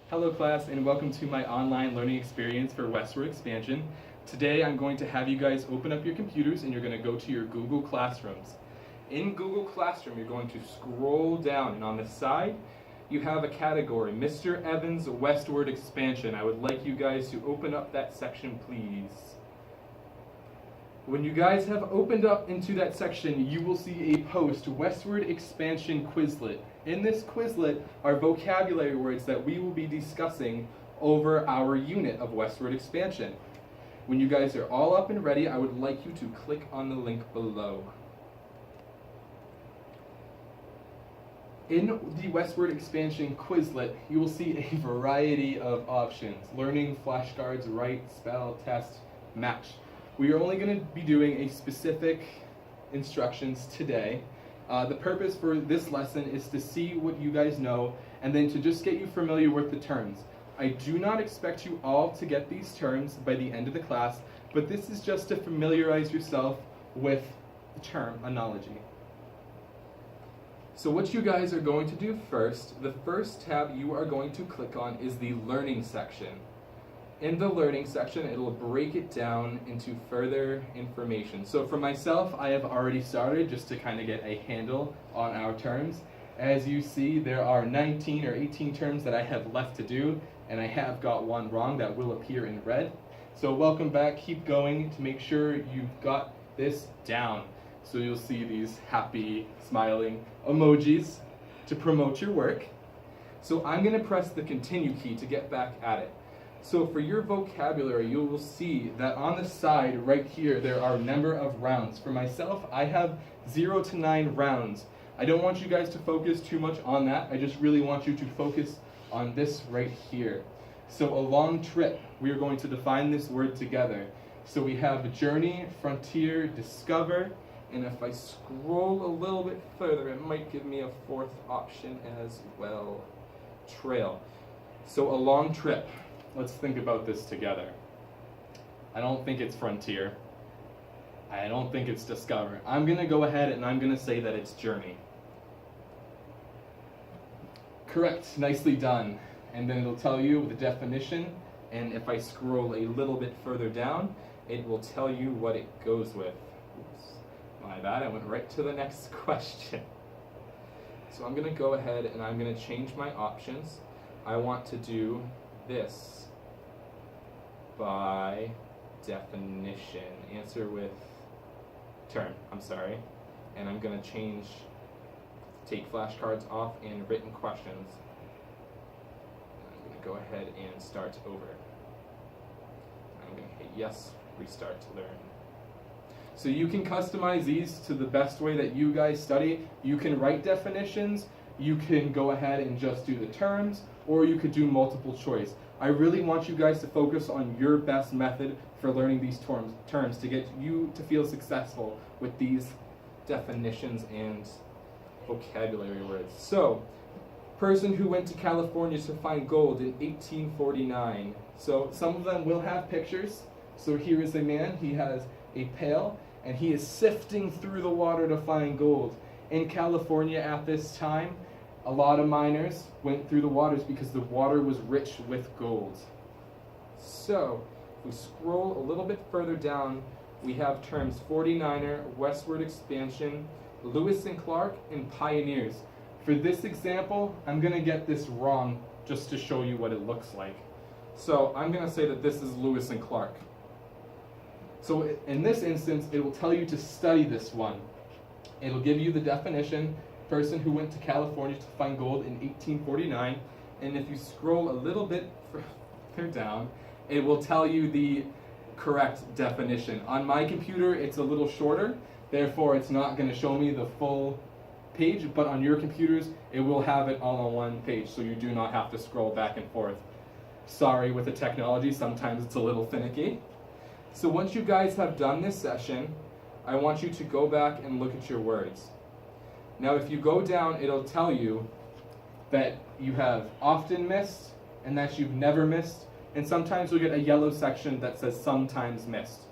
Hello class, and welcome to my online learning experience for Westward Expansion. Today I'm going to have you guys open up your computers and you're going to go to your Google Classrooms. In Google Classroom you're going to scroll down, and on the side you have a category, Mr. Evans Westward Expansion. I would like you guys to open up that section, please. When you guys have opened up into that section, you will see a post, Westward Expansion Quizlet. In this Quizlet are vocabulary words that we will be discussing over our unit of Westward Expansion. When you guys are all up and ready, I would like you to click on the link below. In the Westward Expansion Quizlet, you will see a variety of options. Learning, flashcards, write, spell, test, match. We are only going to be doing a specific instructions today. The purpose for this lesson is to see what you guys know and then to just get you familiar with the terms. I do not expect you all to get these terms by the end of the class, but this is just to familiarize yourself with the terminology. So what you guys are going to do first, the first tab you are going to click on is the Learning section. In the Learning section, it will break it down into further information. So for myself, I have already started just to kind of get a handle on our terms. As you see, there are 19 or 18 terms that I have left to do, and I have got one wrong that will appear in red. So welcome back, keep going to make sure you've got this down. So you'll see these happy, smiling emojis to promote your work. So I'm going to press the continue key to get back at it. So for your vocabulary, you will see that on the side right here, there are a number of rounds. For myself, I have 0 to 9 rounds. I don't want you guys to focus too much on that. I just really want you to focus on this right here. So a long trip, we are going to define this word together. So we have journey, frontier, discover, and if I scroll a little bit further, it might give me a fourth option as well, trail. So a long trip. Let's think about this together. I don't think it's frontier. I don't think it's discover. I'm going to go ahead and I'm going to say that it's journey. Correct. Nicely done. And then it'll tell you the definition. And if I scroll a little bit further down, it will tell you what it goes with. Oops. My bad. I went right to the next question. So I'm going to go ahead and I'm going to change my options. I want to do this by definition. Answer with term, I'm sorry. And I'm going to change, take flashcards off and written questions. I'm going to go ahead and start over. I'm going to hit yes, restart to learn. So you can customize these to the best way that you guys study. You can write definitions, you can go ahead and just do the terms, or you could do multiple choice. I really want you guys to focus on your best method for learning these terms to get you to feel successful with these definitions and vocabulary words. So, person who went to California to find gold in 1849. So some of them will have pictures. So here is a man, he has a pail, and he is sifting through the water to find gold. In California at this time, a lot of miners went through the waters because the water was rich with gold. So, if we scroll a little bit further down, we have terms 49er, Westward Expansion, Lewis and Clark, and Pioneers. For this example, I'm going to get this wrong just to show you what it looks like. So, I'm going to say that this is Lewis and Clark. So, in this instance, it will tell you to study this one. It'll give you the definition, person who went to California to find gold in 1849, and if you scroll a little bit further down, it will tell you the correct definition. On my computer, it's a little shorter, therefore it's not going to show me the full page, but on your computers, it will have it all on one page, so you do not have to scroll back and forth. Sorry, with the technology, sometimes it's a little finicky. So once you guys have done this session, I want you to go back and look at your words. Now if you go down, it'll tell you that you have often missed and that you've never missed, and sometimes you'll get a yellow section that says sometimes missed.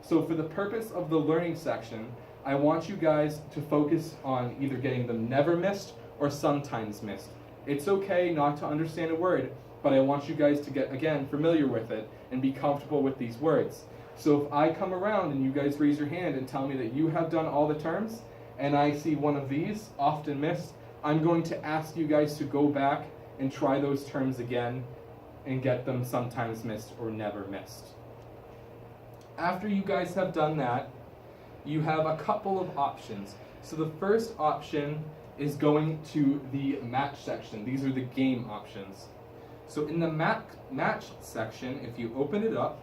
So for the purpose of the learning section, I want you guys to focus on either getting them never missed or sometimes missed. It's okay not to understand a word, but I want you guys to get, again, familiar with it and be comfortable with these words. So if I come around and you guys raise your hand and tell me that you have done all the terms, and I see one of these, often missed, I'm going to ask you guys to go back and try those terms again and get them sometimes missed or never missed. After you guys have done that, you have a couple of options. So the first option is going to the match section. These are the game options. So in the match section, if you open it up,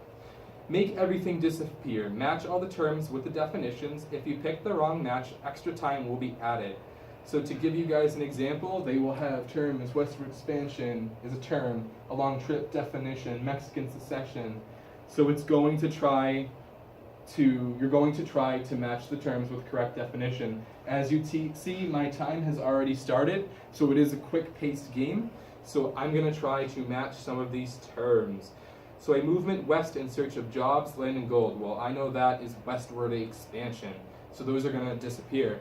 make everything disappear. Match all the terms with the definitions. If you pick the wrong match, extra time will be added. So to give you guys an example, they will have terms, westward expansion is a term, a long trip definition, Mexican secession. So it's going to you're going to try to match the terms with correct definition. As you see, my time has already started, so it is a quick-paced game. So I'm going to try to match some of these terms. So a movement west in search of jobs, land, and gold. Well, I know that is westward expansion, so those are going to disappear.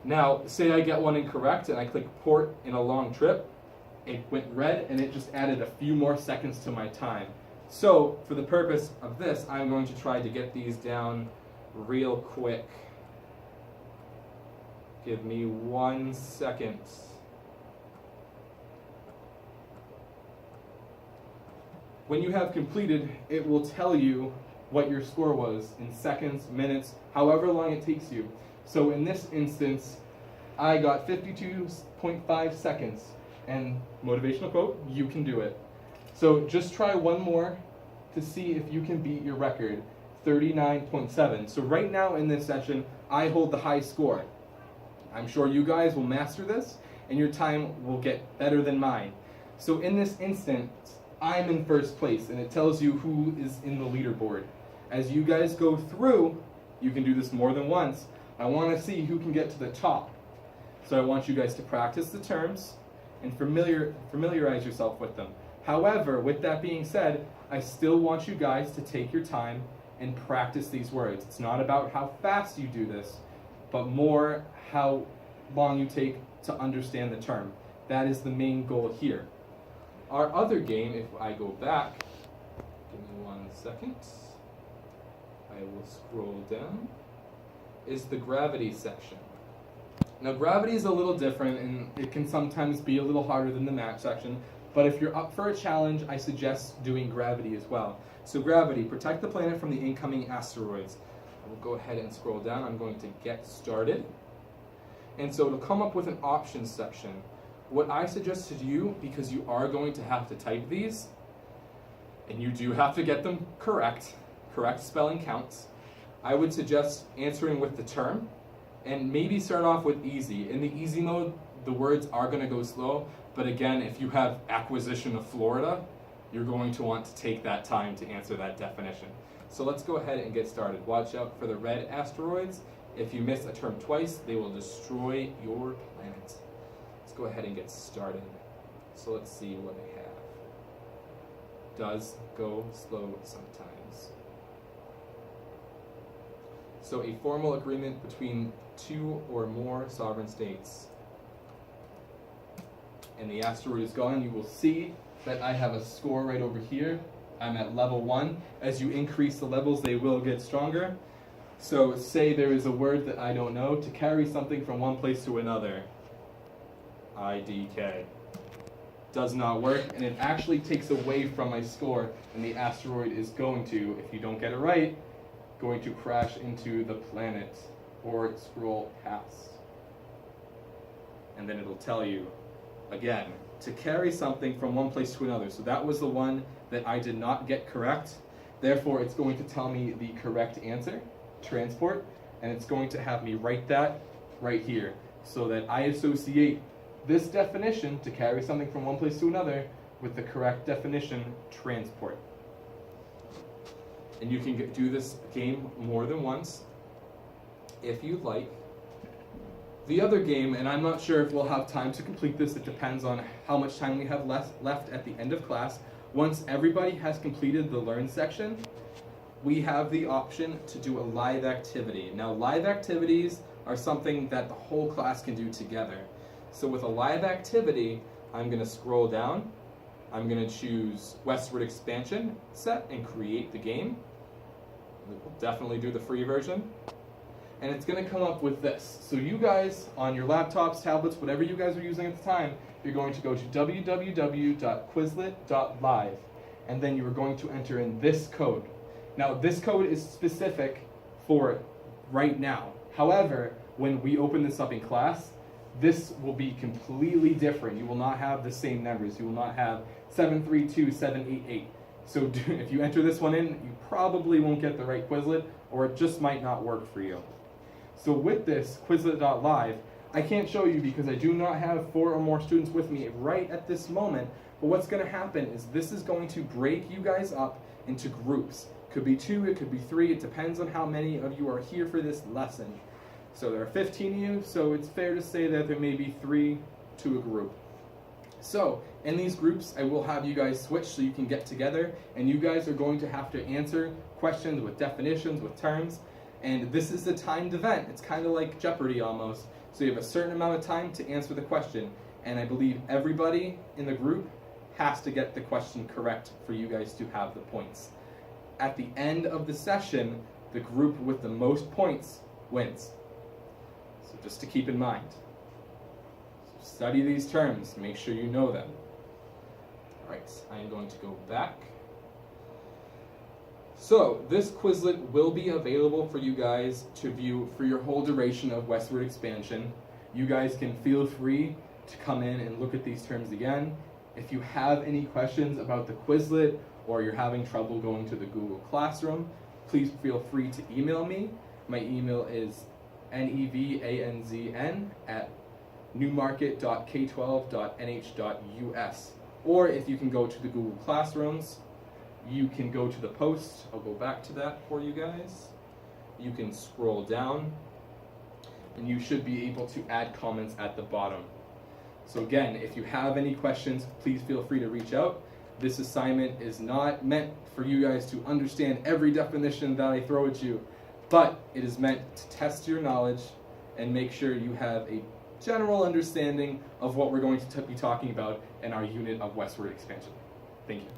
Now, say I get one incorrect and I click port in a long trip, it went red and it just added a few more seconds to my time. So, for the purpose of this, I'm going to try to get these down real quick. Give me 1 second. When you have completed, it will tell you what your score was in seconds, minutes, however long it takes you. So in this instance, I got 52.5 seconds. And motivational quote, you can do it. So just try one more to see if you can beat your record, 39.7. So right now in this session, I hold the high score. I'm sure you guys will master this, and your time will get better than mine. So in this instance, I'm in first place, and it tells you who is in the leaderboard. As you guys go through, you can do this more than once, I want to see who can get to the top. So I want you guys to practice the terms and familiarize yourself with them. However, with that being said, I still want you guys to take your time and practice these words. It's not about how fast you do this, but more how long you take to understand the term. That is the main goal here. Our other game, if I go back, give me 1 second, I will scroll down, is the gravity section. Now gravity is a little different and it can sometimes be a little harder than the match section, but if you're up for a challenge, I suggest doing gravity as well. So gravity, protect the planet from the incoming asteroids. I will go ahead and scroll down. I'm going to get started. And so it'll come up with an options section. What I suggest to you, because you are going to have to type these, and you do have to get them correct spelling counts, I would suggest answering with the term, and maybe start off with easy. In the easy mode, the words are going to go slow, but again, if you have acquisition of Florida, you're going to want to take that time to answer that definition. So let's go ahead and get started. Watch out for the red asteroids. If you miss a term twice, they will destroy your planet. Let's go ahead and get started. So let's see what I have. Does go slow sometimes. So a formal agreement between 2 or more sovereign states. And the asteroid is gone. You will see that I have a score right over here. I'm at level 1. As you increase the levels, they will get stronger. So say there is a word that I don't know, to carry something from one place to another. IDK. Does not work, and it actually takes away from my score, and the asteroid is going to, if you don't get it right, going to crash into the planet or scroll past. And then it'll tell you, again, to carry something from one place to another. So that was the one that I did not get correct. Therefore, it's going to tell me the correct answer, transport, and it's going to have me write that right here so that I associate this definition, to carry something from one place to another, with the correct definition, transport. And you can do this game more than once if you'd like. The other game, and I'm not sure if we'll have time to complete this, it depends on how much time we have left at the end of class. Once everybody has completed the Learn section, we have the option to do a live activity. Now, live activities are something that the whole class can do together. So with a live activity, I'm going to scroll down, I'm going to choose Westward Expansion set and create the game. We'll definitely do the free version. And it's going to come up with this. So you guys, on your laptops, tablets, whatever you guys are using at the time, you're going to go to www.quizlet.live, and then you are going to enter in this code. Now, this code is specific for right now. However, when we open this up in class, this will be completely different. You will not have the same numbers. You will not have 732788. So if you enter this one in, you probably won't get the right Quizlet, or it just might not work for you. So with this Quizlet.live, I can't show you because I do not have 4 or more students with me right at this moment, but what's going to happen is this is going to break you guys up into groups. Could be 2, it could be 3, it depends on how many of you are here for this lesson. So there are 15 of you, so it's fair to say that there may be 3 to a group. So in these groups, I will have you guys switch so you can get together, and you guys are going to have to answer questions with definitions, with terms, and this is a timed event. It's kind of like Jeopardy almost. So you have a certain amount of time to answer the question, and I believe everybody in the group has to get the question correct for you guys to have the points. At the end of the session, the group with the most points wins. So just to keep in mind. So study these terms, make sure you know them. Alright, I am going to go back. So this Quizlet will be available for you guys to view for your whole duration of Westward Expansion. You guys can feel free to come in and look at these terms again. If you have any questions about the Quizlet, or you're having trouble going to the Google Classroom, please feel free to email me. My email is nevanz@newmarket.k12.nh.us. Or if you can go to the Google Classrooms, you can go to the post. I'll go back to that for you guys. You can scroll down, and you should be able to add comments at the bottom. So again, if you have any questions, please feel free to reach out. This assignment is not meant for you guys to understand every definition that I throw at you, but it is meant to test your knowledge and make sure you have a general understanding of what we're going to be talking about in our unit of Westward Expansion. Thank you.